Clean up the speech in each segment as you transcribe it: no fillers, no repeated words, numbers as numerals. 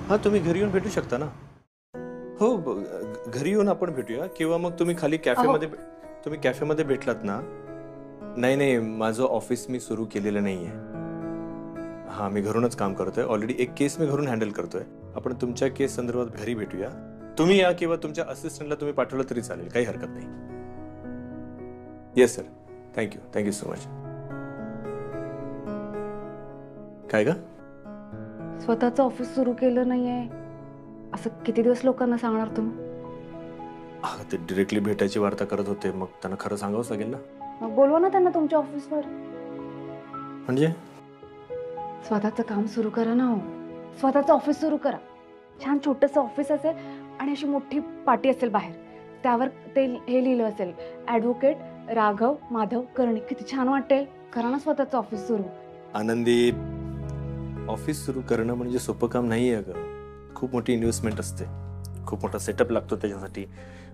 हाँ, तुम्ही घरी येऊन भेटू शकता ना. हो, घरी येऊन आपण भेटूया किंवा मग तुम्ही खाली कॅफेमध्ये भेटलात ना. नाही नाही, माझं ऑफिस मी सुरू केलेलं नाहीये. हां, मी घरूनच काम करतोय. ऑलरेडी एक केस मी घरून हँडल करतोय. आपण तुमच्या केस संदर्भात घरी भेटूया. तुम्ही या किंवा तुमच्या असिस्टंटला तुम्ही पाठवलं तरी चालेल, काही हरकत नाही. Yes sir, thank you so much. काय ग? स्वतःचं ऑफिस सुरू केलं नाहीये असं किती दिवस लोकांना सांगणार तुम्ही? ते डिरेक्टली भेटायची वार्ता करत होते, मग त्यांना खरं सांगावंच लागेल ना. मग बोलवा ना त्यांना तुमच्या ऑफिसवर. म्हणजे स्वतःचं काम सुरू करा ना. स्वतःचं ऑफिस सुरू करा. छान छोटंसं ऑफिस असेल आणि अशी मोठी पाटी असेल बाहेर, त्यावर ते हे लिहिलं असेल, ॲडव्होकेट राघव माधव कर्णिक. किती छान वाटेल. करा ना स्वतःचं ऑफिस सुरू. आनंदी, ऑफिस सुरू करणं म्हणजे सोपं काम नाही आहे ग. खूप मोठी इन्व्हेस्टमेंट असते, खूप मोठा सेटअप लागतो त्याच्यासाठी.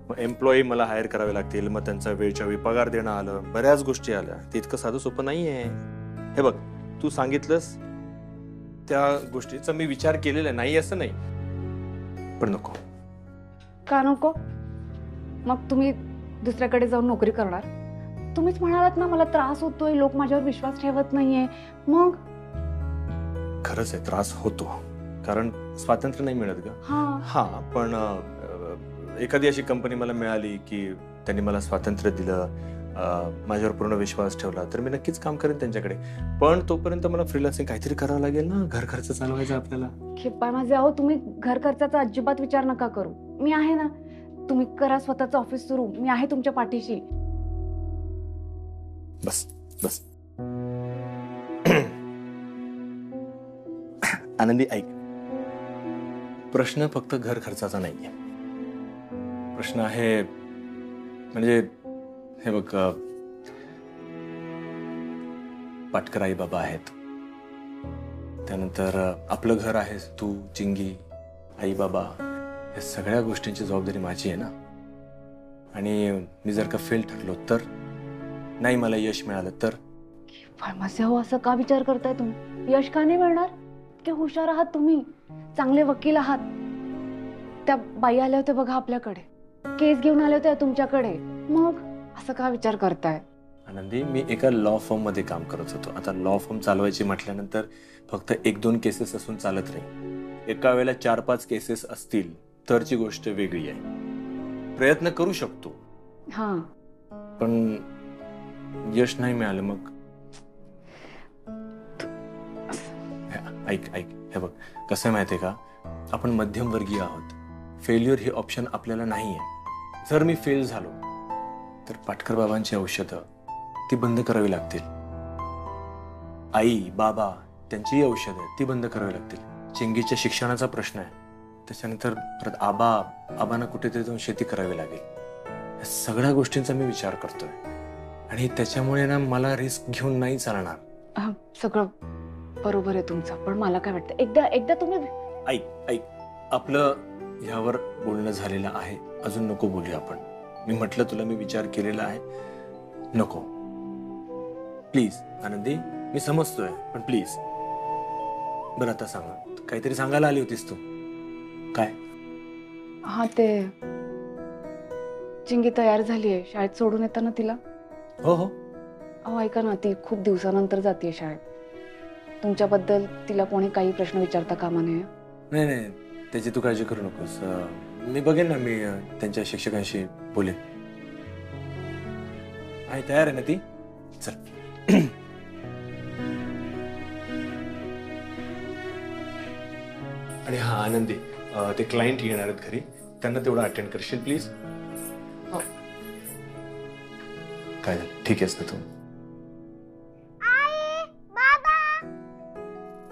मग एम्प्लॉई मला हायर करावे लागतील, मग त्यांचा वेळच्या वेळी पगार देणं आलं, बऱ्याच गोष्टी आल्या. ते इतकं साधं सोपं नाही आहे. हे बघ, तू सांगितलंस त्या गोष्टीचा मी विचार केलेला नाही असं नाही, पण नको. का नको? मग तुम्ही दुसऱ्याकडे जाऊन नोकरी करणार? तुम्हीच म्हणालात ना मला त्रास होतोय, लोक माझ्यावर विश्वास ठेवत नाहीये. मग खरंच आहे, त्रास होतो, कारण स्वातंत्र्य नाही मिळत ग. हा, पण एखादी अशी कंपनी मला मिळाली की त्यांनी मला स्वातंत्र्य दिलं, माझ्यावर पूर्ण विश्वास ठेवला, तर मी नक्कीच काम करेन त्यांच्याकडे. पण तोपर्यंत मला फ्रीलान्सिंग काहीतरी करावं लागेल ना. घर खर्च चालवायचा आपल्याला. खेपाय माझे. अहो, तुम्ही घर खर्चाचा अजिबात विचार नका करू. मी आहे ना. तुम्ही करा स्वतःचं ऑफिस सुरू. मी आहे तुमच्या पाठीशी. बस बस. आनंदी, ऐक, प्रश्न फक्त घर खर्चाचा नाहीये. प्रश्न आहे म्हणजे हे बघ, पाटकर आई बाबा आहेत, त्यानंतर आपलं घर आहे, तू, चिंगी, आई बाबा, या सगळ्या गोष्टींची जबाबदारी माझी आहे ना. आणि मी जर का फेल ठरलो तर, नाही मला यश मिळालं तर. माझे हो, असं का विचार करताय तुम्ही? यश का नाही मिळणार? की हुशार आहात तुम्ही, चांगले वकील आहात. त्या बाई आल्या होत्या बघा आपल्याकडे, केस घेऊन आल्या होत्या तुमच्याकडे. मग असं का विचार करताय? आनंदी, मी एका लॉ फर्म मध्ये काम करत होतो. आता लॉ फर्म चालवायची म्हटल्यानंतर फक्त 1-2 केसेस असून चालत नाही. एका वेळेला 4-5 केसेस असतील तरची गोष्ट वेगळी आहे. प्रयत्न करू शकतो, हा, पण यश नाही मिळालं मग. ऐक, हे बघ, कसं माहितीये का, आपण मध्यमवर्गीय आहोत. फेल्युअर हे ऑप्शन आपल्याला नाहीये. जर मी फेल झालो तर पाटकर बाबांची औषधं ती बंद करावी लागतील. आई बाबा त्यांचीही औषधं ती बंद करावी लागतील. चिंगीच्या शिक्षणाचा प्रश्न आहे. त्याच्यानंतर परत आबांना कुठेतरी जाऊन शेती करावी लागेल. या सगळ्या गोष्टींचा मी विचार करतोय आणि त्याच्यामुळे ना मला रिस्क घेऊन नाही चालणार. सगळं बरोबर आहे तुमचं, पण मला काय वाटतं, एकदा तुम्ही ऐक, आपलं ह्यावर बोलणं झालेलं आहे, अजून नको बोलूया आपण. मी म्हटलं तुला, मी विचार केलेला आहे, नको प्लीज. आनंदी, मी समजतोय, पण प्लीज. बरं आता सांग, काहीतरी सांगायला आली होतीस तू, काय? हा, ते चिंगी तयार झालीये, शाळेत सोडून येताना तिला. हो. अहो ऐका ना, ती खूप दिवसानंतर जाते शाळेत. तुमच्याबद्दल तिला कोणी काही प्रश्न विचारता कामा नये. नाही, त्याची तू काळजी करू नकोस. मी बघेन ना, मी त्यांच्या शिक्षकांशी बोलेन. आहे, तयार आहे ना ती? चल. आणि हा आनंदी, ते क्लायंट येणार आहेत घरी, त्यांना तेवढं अटेंड करशील प्लीज. काय झालं, ठीक आहेस ना तू?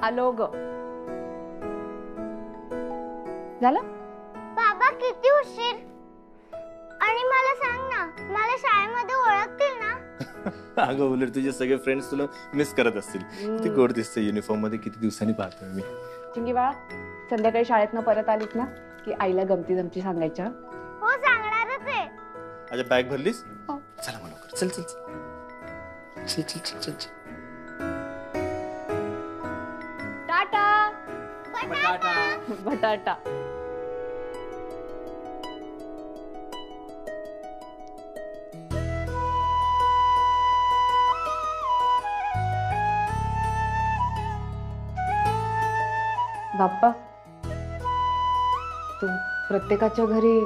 आलो ग. झालं? बाबा किती उशीर? आणि मला सांग ना, मला शाळेमध्ये ओळखतील ना? अगं उलट तुझे सगळे फ्रेंड्स तुला मिस करत असतील. किती गोड दिसते युनिफॉर्म मध्ये, किती दिवसांनी पाहतोय मी. चिंगी बाळा, संध्याकाळी शाळेतनं परत आलीस ना की आईला गमती जमती सांगायच्या. हो, सांगणारच आहे. अच्छा, बॅग भरलीस? हो. चला मग लवकर, चल. टाटा. बाय बटाटा. बाप्पा, तू प्रत्येकाच्या घरी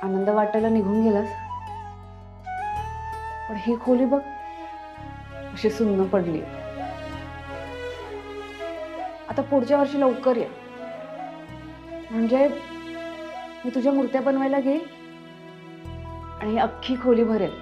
आनंद वाटायला निघून गेलास, पण ही खोली बघ अशी सुन्न पडली. आता पुढच्या वर्षी लवकर ये, म्हणजे मी तुझ्या मूर्त्या बनवायला घेईल आणि ही अख्खी खोली भरेल.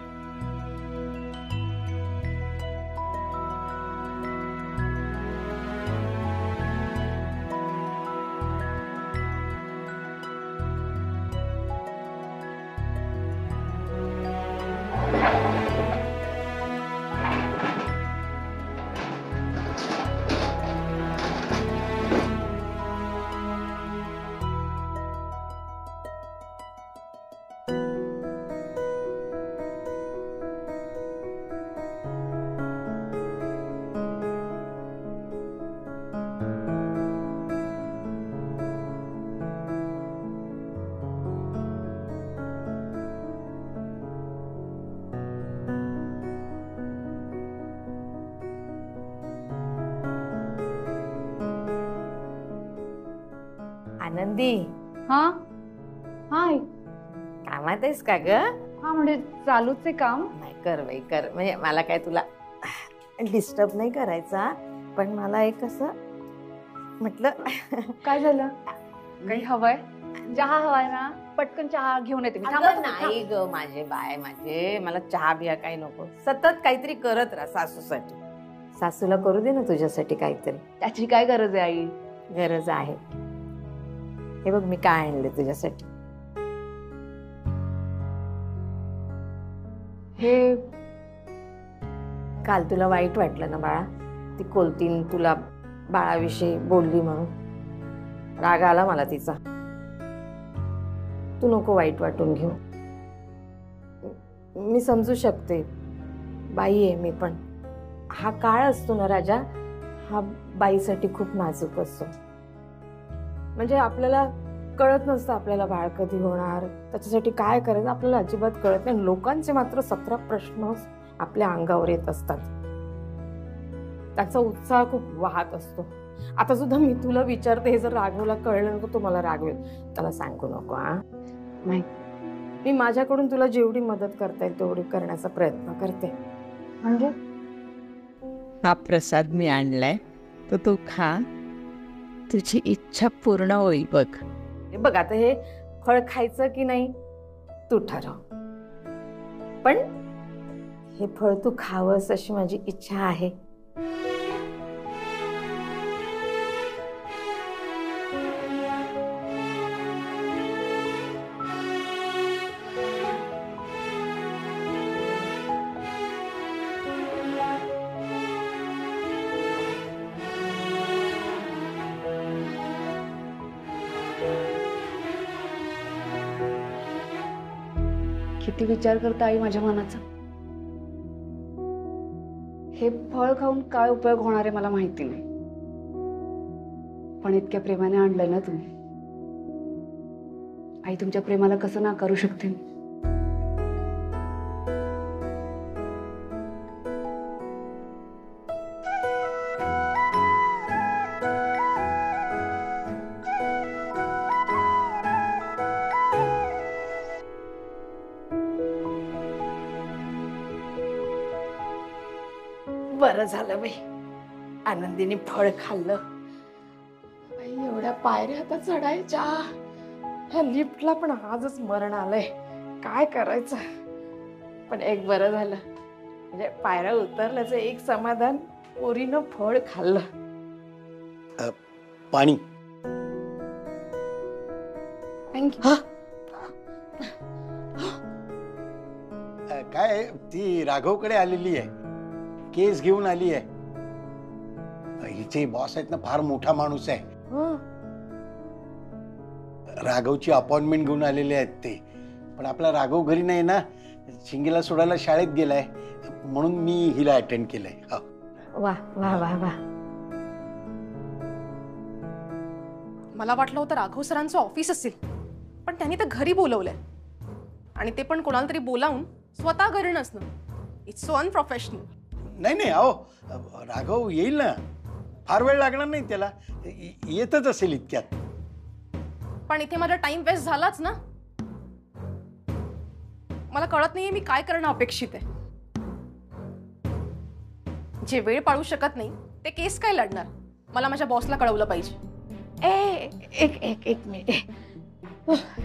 आनंदी, हा हाय. कामात आहेस का ग? हा, म्हणजे चालूच आहे काम. नाही, कर बाई कर. म्हणजे मला काय तुला डिस्टर्ब नाही करायचा, पण मला एक असं म्हटलं. काय झालं? काही हवंय? चहा हवाय ना? पटकन चहा घेऊन येते मी. अगं नाही ग माझे बाय, माझे मला चहा बिया काही नको. सतत काहीतरी करत राहा सासूसाठी. सासूला करू दे ना तुझ्यासाठी काहीतरी. त्याची काय गरज आहे आई? गरज आहे. हे बघ मी काय आणले तुझ्यासाठी. हे काल तुला वाईट वाटलं ना बाळा? ती कोलतीन तुला बाळाविषयी बोलली म्हणून राग आला मला तिचा. तू नको वाईट वाटून घेऊ. मी समजू शकते, बाई आहे मी, पण हा काळ असतो ना राजा, हा बाईसाठी खूप नाजूक असतो. म्हणजे आपल्याला कळत नसतं आपल्याला बाळ कधी होणार, त्याच्यासाठी काय करायचं आपल्याला अजिबात कळत नाही. लोकांचे मात्र 17 प्रश्न आपल्या अंगावर येत असतात. त्याचा उत्साह खूप वाहत असतो. आता सुद्धा मी तुला विचारते, हे जर राघवला कळलं नको तो मला रागवेल. त्याला सांगू नको. हा नाही, मी माझ्याकडून तुला जेवढी मदत करता येईल तेवढी करण्याचा प्रयत्न करते. म्हणजे हा प्रसाद मी आणलाय, तर तो खा, तुझी इच्छा पूर्ण होईल बघ. हे बघ आता हे फळ खायचं की नाही तू ठरव, पण हे फळ तू खावंस अशी माझी इच्छा आहे. किती विचार करता आई माझ्या मनाचा. हे फळ खाऊन काय उपयोग होणार आहे मला माहिती नाही, पण इतक्या प्रेमाने आणलंय ना तुम्ही. आई, तुमच्या प्रेमाला कसं नाकारू शकते मी? बरं झालं बाई, आनंदीने फळ खाल्लं. बाई एवढ्या पायऱ्या आता चढायच्या, ह्या लिफ्टला पण आजच मरण आलंय. काय करायचं? पण एक बरं झालं, म्हणजे पायऱ्या उतरल्याचं एक समाधान, पोरीनं फळ खाल्लं. पाणी. थँक्यू. काय ती राघवकडे आलेली आहे, केस घेऊन आली आहे. हिचे बॉस आहेत ना, फार मोठा माणूस आहे. राघवची अपॉइंटमेंट घेऊन आलेले आहेत ते. पण आपला राघव घरी नाही ना, शिंगेला सोडायला शाळेत गेलाय, म्हणून मी हिला अटेंड केलंय. वा वा वा वा. मला वाटलं होतं राघव सरांचं ऑफिस असेल, पण त्यांनी तर घरी बोलवलंय आणि ते पण कोणाला तरी बोलावून स्वतः घरी नसणं. It's so unprofessional. नाही नाही अहो, राघव येईल ना, फार वेळ लागणार नाही त्याला, येतच असेल इतक्यात. पण इथे माझा टाइम वेस्ट झालाच ना. मला कळत नाहीये मी काय करणं अपेक्षित आहे. जे वेळ पाळू शकत नाही ते केस काय लढणार. मला माझ्या बॉसला कळवलं पाहिजे.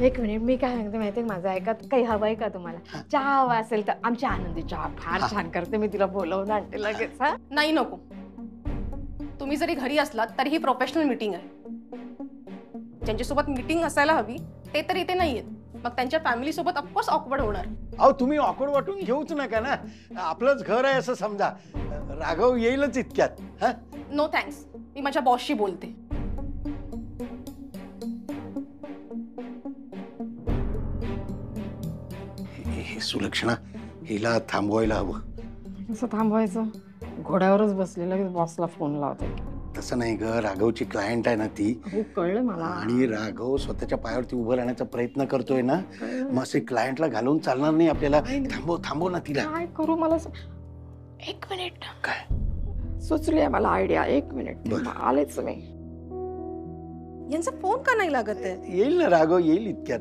एक मिनिट मी काय सांगते माहिती आहे माझं ऐका. काही हवंय का तुम्हाला? चहा हवा असेल तर आमची आनंदी चहा फार छान करते, मी तिला बोलवून आणते लगेच. हा नाही नको. तुम्ही जरी घरी असलात तरी ही प्रोफेशनल मीटिंग आहे. ज्यांच्यासोबत मीटिंग असायला हवी ते तर इथे नाहीयेत, मग त्यांच्या फॅमिली सोबत ऑफकोर्स ऑकवर्ड होणार. अहो तुम्ही ऑकवर्ड वाटून घेऊच नका ना, आपलंच घर आहे असं समजा. राघव येईलच इतक्यात. हा नो थँक्स, मी माझ्या बॉसशी बोलते. हे सुलक्षणा, हिला थांबवायला हवं. कसं थांबवायचं? घोड्यावरच बसलेलं बॉसला फोन लावते. तसं नाही ग, राघवची क्लायंट आहे ना ती. कळलं मला. आणि राघव स्वतःच्या पायावरती उभं राहण्याचा प्रयत्न करतोय ना, मग असे क्लायंटला घालवून चालणार नाही आपल्याला. थांबव ना तिला. काय करू मला? एक मिनिट. काय सुचली मला आयडिया. एक मिनिट आलेच मी. यांचा फोन का नाही लागत आहे? येईल ना राघव, येईल इतक्यात.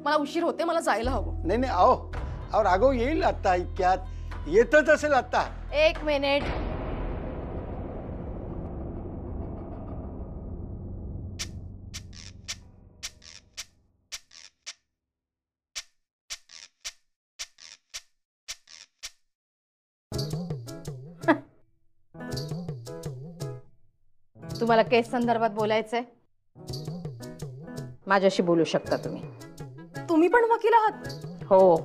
मला उशीर होते, मला जायला हवं. नाही नाही अहो राघव येईल आता इतक्यात, येतच असेल आता. एक मिनिट. तुम्हाला केस संदर्भात बोलायचंय? माझ्याशी बोलू शकता तुम्ही. तुम्ही पण वकील आहात? हो.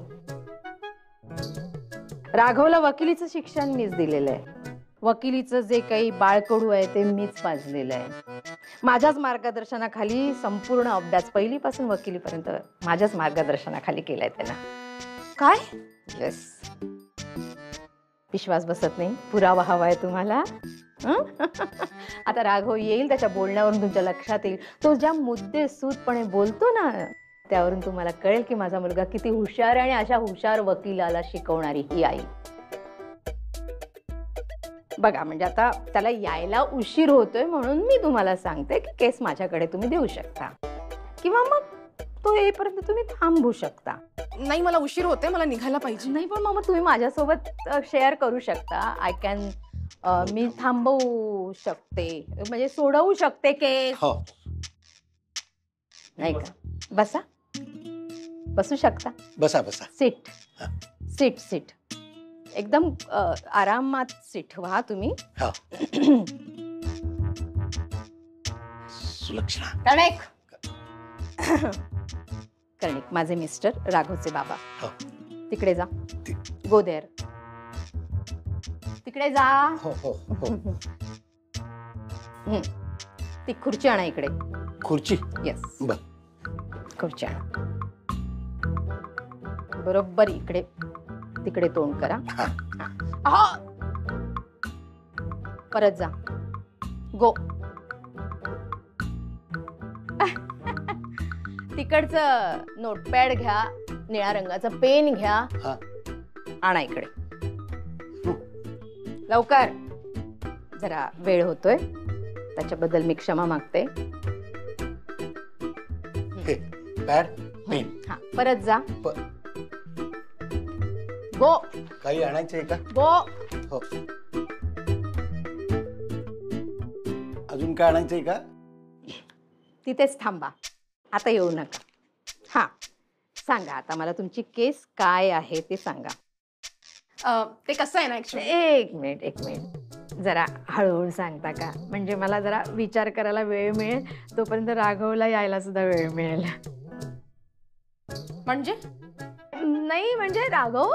राघवला वकिलीचं शिक्षण मीच दिलेलं आहे. वकिलीचं जे काही बाळकडू आहे ते मीच पाजलेलं आहे. माझ्याच मार्गदर्शनाखाली संपूर्ण अभ्यास पहिलीपासून वकिलीपर्यंत माझ्याच मार्गदर्शनाखाली केलाय त्याला. काय? येस. विश्वास बसत नाही? पुरावा हवाय तुम्हाला? आता राघव येईल, त्याच्या बोलण्यावरून तुमच्या लक्षात येईल. तो ज्या मुद्देसूदपणे बोलतो ना, त्यावरून तुम्हाला कळेल की माझा मुलगा किती हुशार आहे आणि अशा हुशार वकिलाला शिकवणारी ही आई. बघा, म्हणजे आता त्याला यायला उशीर होतोय म्हणून मी तुम्हाला सांगते की केस माझ्याकडे तुम्ही देऊ शकता, किंवा मग तो येईपर्यंत तुम्ही थांबू शकता. नाही, मला उशीर होते, मला निघायला पाहिजे. नाही, पण मग तुम्ही माझ्यासोबत शेअर करू शकता. आय कॅन, मी थांबवू शकते, म्हणजे सोडवू शकते केस. हो. नाही का? बसा. बसू शकता. बसा बसा. सीट सीट सीट एकदम आरामात सीट व्हा तुम्ही. हो. सुलक्षणा. कर्णिक. कर्णिक माझे मिस्टर, राघवचे बाबा. हो. तिकडे जा. Go there. तिकडे जा. हो हो हो. ती खुर्ची आणा इकडे. खुर्ची? येस. बर. खुर्ची आणा. बरोबर इकडे, तिकडे तोंड करा. परत जा. गो. तिकडचं नोटपॅड घ्या, निळ्या रंगाचा पेन घ्या, आणा इकडे लवकर. जरा वेळ होतोय, त्याच्याबद्दल मी क्षमा मागते. Pad, pen. हा, परत जा. गो. काही आणायचंय का? गो. हो. अजून काय आणायचंय का? तिथेच थांबा, आता येऊ नका. हा, सांगा आता मला तुमची केस काय आहे ते सांगा. ते कसं आहे ना, ऍक्च्युली. एक मिनिट जरा हळूहळू सांगता का? म्हणजे मला जरा विचार करायला वेळ मिळेल, तोपर्यंत राघवला यायला सुद्धा वेळ मिळेल. म्हणजे नाही, म्हणजे राघव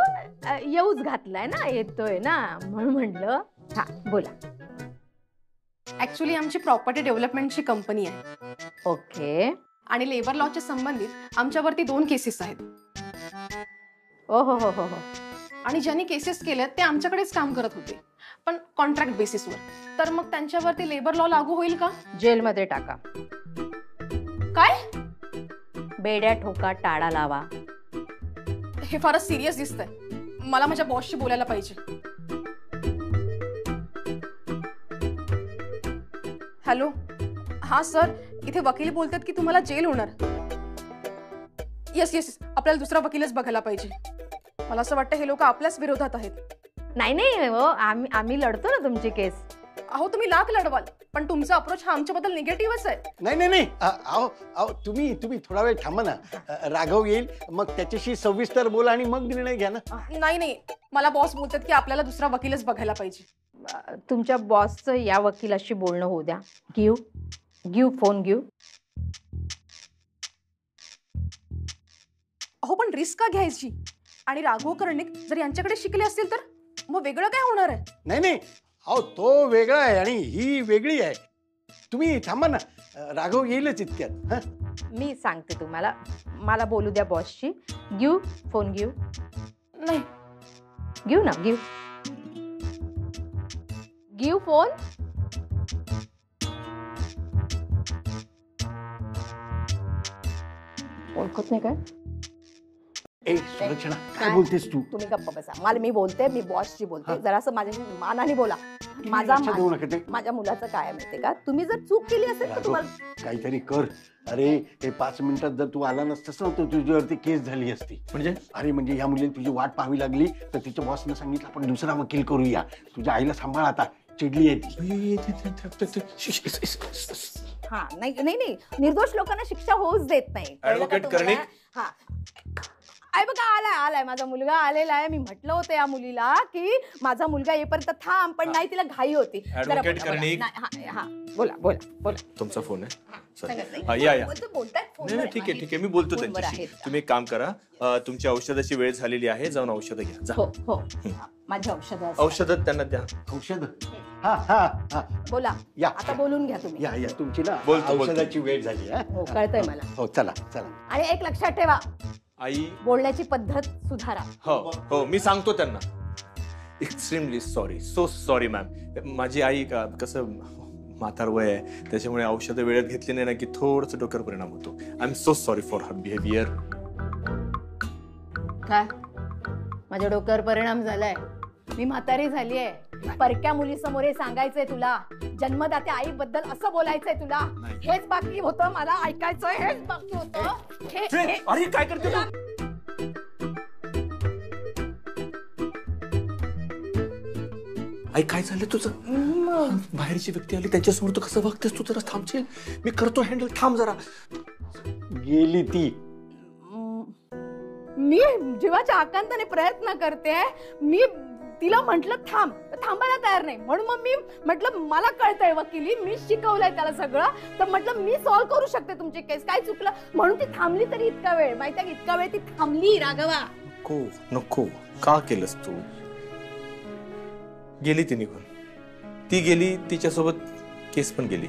येऊच घातलाय ना, येतोय ना, म्हणून म्हटलं. हा, बोला. ऍक्च्युली आमची प्रॉपर्टी डेव्हलपमेंटची कंपनी आहे. ओके. आणि लेबर लॉच्या संबंधित आमच्यावरती 2 केसेस आहेत. ओ हो हो हो हो. आणि ज्यांनी केसेस केल्या ते आमच्याकडेच काम करत होते, पण कॉन्ट्रॅक्ट बेसिसवर. तर मग त्यांच्यावरती लेबर लॉ लागू होईल का? जेलमध्ये टाका. काय? बेड्या ठोका, टाळा लावा. हे फारच सिरियस दिसतंय. मला माझ्या बॉसशी बोलायला पाहिजे. हॅलो, हा सर, इथे वकील बोलतात की तुम्हाला जेल होणार. येस येस, आपल्याला दुसरा वकीलच बघायला पाहिजे. मला असं वाटतं हे लोक आपल्याच विरोधात आहेत. नाही नाही हो, आम्ही लढतो ना तुमची केस. अहो तुम्ही लाख लढवाल, पण तुमचा अप्रोच हा आमच्याबद्दल निगेटिव्हच आहे. नाही नाही नाही, अहो तुम्ही थोडा वेळ थांबा ना. राघव येईल, मग त्याच्याशी सविस्तर बोला आणि मग निर्णय घ्या ना. नाही नाही, मला बॉस बोलतात की आपल्याला दुसरा वकीलच बघायला पाहिजे. तुमच्या बॉसचं या वकिलाशी बोलणं होऊ द्या. Give phone give. अहो पण रिस्क का घ्यायची? आणि राघव कर्णिक जर यांच्याकडे शिकले असतील तर मग वेगळं काय होणार आहे? नाही नाही, अहो तो वेगळा आहे आणि ही वेगळी आहे. तुम्ही थांबा ना, राघव येईलच इतक्यात. मी सांगते तुम्हाला, मला बोलू द्या बॉसशी. Give phone give. नाही, गिव ना, गिव फोन. ओळखत नाही काय? ए सुलक्षणा, काय बोलतेस तू? तुम्ही गप्प बसा. मी बोलते, मी बॉसशी बोलते. जरासं माझ्याशी मानाने बोला. माझ्या मुलाचं काय माहितीये का, तुम्ही जर चूक केली असेल तर तुम्हाला काहीतरी कर. अरे हे 5 मिनिटात जर तू आला नसतास ना, तर तुझ्यावरती केस झाली असती. म्हणजे ह्या मुलीला तुझी वाट पाहावी लागली तर तिच्या बॉसने सांगितलं आपण दुसरा वकील करूया. तुझ्या आईला सांभाळ, आता चिडली आहे ती. हा नाही, निर्दोष लोकांना शिक्षा होऊच देत नाही. हा, आई बघा, आलाय माझा मुलगा आलेला आहे. मी म्हटलं होतं या मुलीला की माझा मुलगा येईपर्यंत थांब, पण नाही, तिला घाई होती. बोला. तुमचा फोन आहे? या. ठीक आहे, मी बोलतो त्यांच्याशी. तुम्ही एक काम करा, तुमची औषधाची वेळ झालेली आहे, जाऊन औषधं घ्या. हो, माझी औषधं त्यांना द्या. औषध? हा बोला. या, आता बोलून घ्या तुम्ही. या तुमची ना बोलतो. औषधाची वेळ झाली. हो, कळतंय मला. हो, चला. आणि एक लक्षात ठेवा, आई, बोलण्याची पद्धत सुधारा. हो, मी सांगतो त्यांना. Extremely sorry, so sorry ma'am. माझी आई कसं म्हातार वय आहे, त्याच्यामुळे औषधं वेळेत घेतली नाही ना की थोडस डोक्यावर परिणाम होतो. I am so sorry for her behaviour. काय माझ्या डोक्यावर परिणाम झालाय? मी म्हातारी झालीये. परक्या मुलीसमोर हे सांगायचंय तुला? जन्मदात्या आई बद्दल असं बोलायचंय तुला? हेच बाकी होतं मला ऐकायचं, हेच बाकी होतं. अरे काय करते तू? आई काय झालं तुझं? बाहेरची व्यक्ती आली, त्यांच्यासमोर तू कसं वागतेस? तू जरा थांबशील? मी करतो हँडल, थांब जरा. गेली ती. मी जीवाच्या आकांताने प्रयत्न करते. मी तिला म्हटलं थांबायला तयार नाही. म्हणून मग मी म्हटलं मला कळतंय वकिली, मी शिकवलंय त्याला सगळं, तर म्हटलं मी सॉल्व्ह करू शकते तुमची केस. काय चुकलं म्हणून ती थांबली. तरी इतका वेळ माहिती, इतका वेळ ती थांबली. राघवा, नको का केलंस तू? गेली ती निघून. ती गेली, तिच्यासोबत केस पण गेली.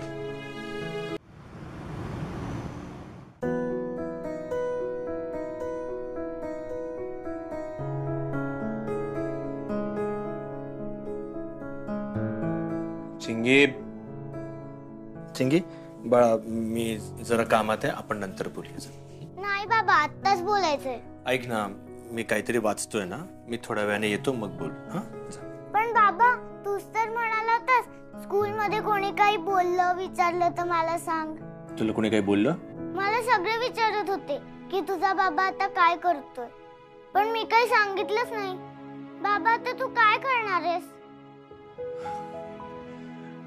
चिंगी बाळा, मी जरा कामात आहे, आपण नंतर बोलूया. नाही बाबा, आत्ताच बोलायचंय. ऐक ना, मी काहीतरी वाचतोय ना, मी थोड्या वेळाने येतो, मग बोल. पण बाबा, तूच तर म्हणाला होतास स्कूल मध्ये कोणी काही बोललं विचारलं तर मला सांग. तुला कोणी काही बोललं? मला सगळे विचारत होते की तुझा बाबा आता काय करतोय, पण मी काही सांगितलंच नाही. बाबा, आता तू काय करणार आहेस?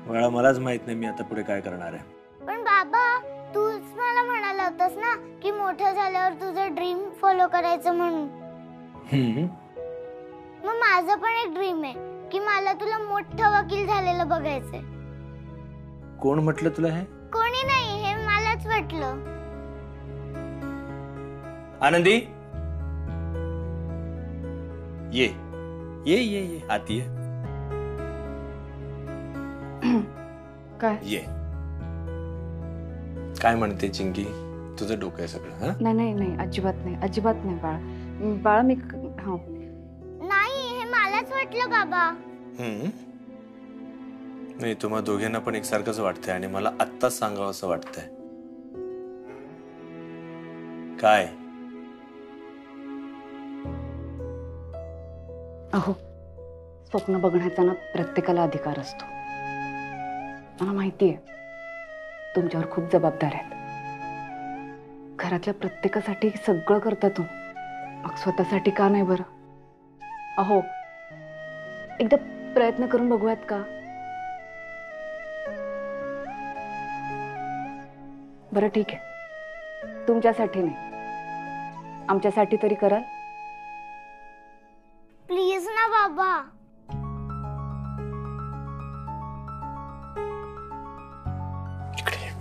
बाळा, मलाच माहित नाही मी आता पुढे काय करणार आहे. पण बाबा, तूच मला म्हणाला होतास ना की मोठं झाल्यावर तुझं ड्रीम फॉलो करायचं म्हणून. मग माझं पण एक ड्रीम आहे की मला तुला मोठं वकील झालेलं बघायचंय. कोण म्हटलं तुला हे? कोणी नाही, हे मलाच वाटलं. आनंदी, ये आती है. काय? ये. काय म्हणते चिंगी? तुझं डोकं आहे सगळं? नाही, अजिबात नाही बाळा. मी नाही, हे मलाच वाटलं बाबा. नाही, तुम्हा दोघांना पण एकसारखंच वाटतंय आणि मला आत्ताच सांगावं असं वाटतंय. काय? अहो, स्वप्न बघण्याचा ना प्रत्येकाला अधिकार असतो. मला माहितीये तुमच्यावर खूप जबाबदाऱ्या आहेत. घरातल्या प्रत्येकासाठी सगळं करता तू, मग स्वतःसाठी का नाही बरं? अहो, एकदा प्रयत्न करून बघूयात का? बरं ठीक आहे, तुमच्यासाठी नाही, आमच्यासाठी तरी कराल? प्लीज ना बाबा. इकडे ये.